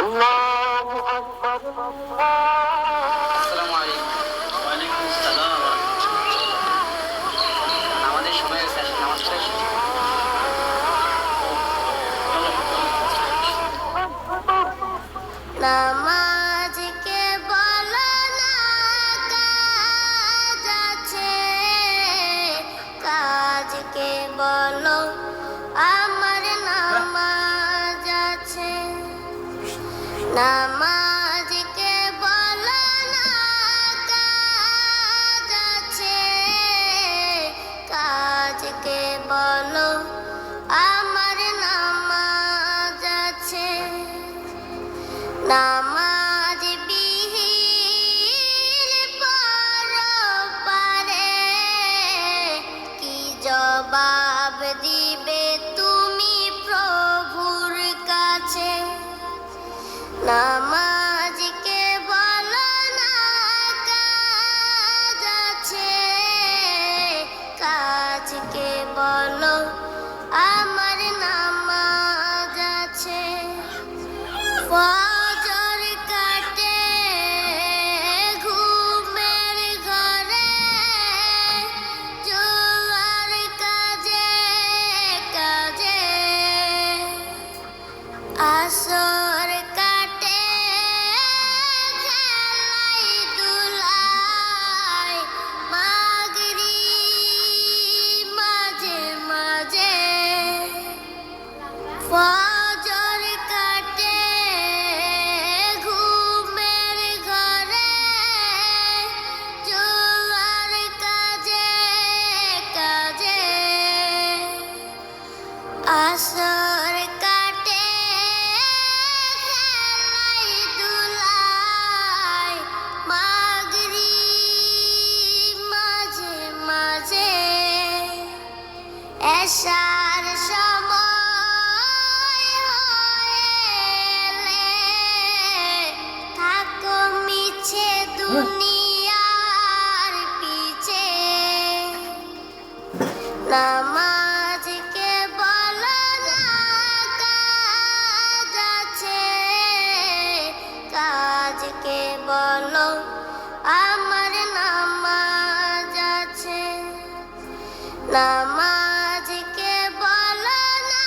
আসসালামু আলাইকুম। ওয়ালাইকুম আসসালাম। আমাদের সময় আছে, আসলে নামাজ শেষ। নামাজকে বলো না কাজ আছে, কাজকে বলো আমার নামাজ আছে। নামাজকে বলো না কাজ আছে, কাজকে বলো আমার নামাজ আছে। নামাজ বিহীন পরপারে কি জবাব দিবে তুমি প্রভুর কাছে? নামাজকে বলো না কাজ আছে, কাজকে বলো আমার নামাজ আছে। ফজর কাটে ঘুমের ঘরে, জোয়ার কাজে কাজে, আসর কাটে খেলাই দুলাই, মাগরিব মাঝে মাঝে। ফজর কাটে ঘুমের ঘরে, জোয়ার কাজে কাজে, আসর কাটে খেলাই দুলাই, মাগরিব মাঝে মাঝে। এশার সময় হয়েলে থাকো মিছে দুনিয়ার পিছে। নামাজকে বলো না কাজ আছে, কাজকে বলো আমার নামাজ আছে। নামাজকে বলো না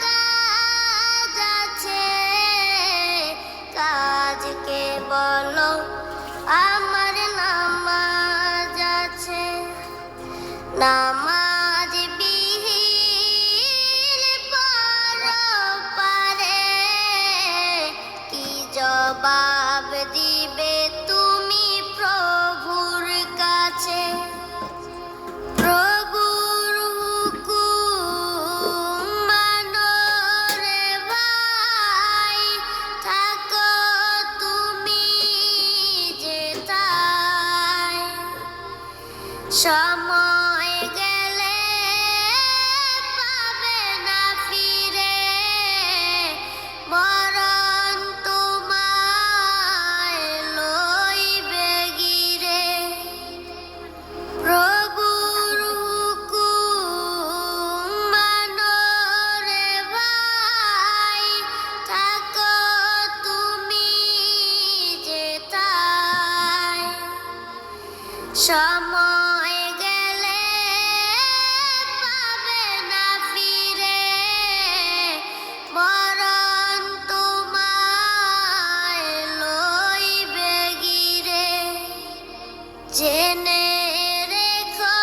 কাজ আছে, কাজকে বলো আমার নামাজ আছে। নামাজ বিহীন পরপারে কি জবাব দিবে তুমি প্রভুর কাছে? প্রভুর হুকুম মানো রে ভাই, থাকো তুমি যেথায়। সময় গেলে পাবে না ফিরে, মরণ তোমায় লইবে গিরে। প্রভুর হুকুম মানো রে ভাই, থাকো তুমি যেথায়। সময় গেলে পাবে না ফিরে, মরণ তোমায় লইবে গিরে। জেনে রেখো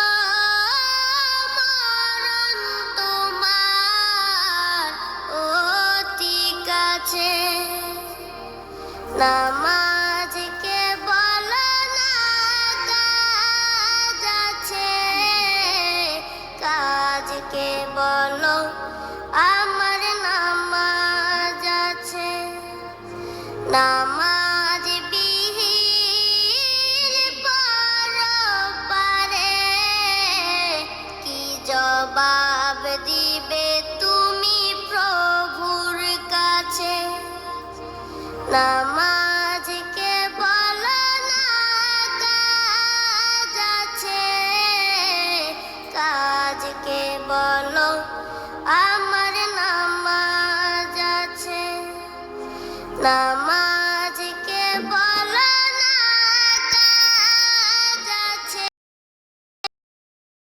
মরণ তোমার অতি কাছে। নামাজকে বলো না কাজ আছে, কাজকে বলো আমার নামাজ আছে। নামাজ বিহীন পরপারে কি জবাব দিবে তুমি প্রভুর কাছে? নামাজকে বলো না কাজ আছে, কাজকে বলো আমার নামাজ আছে। নামাজকে বলো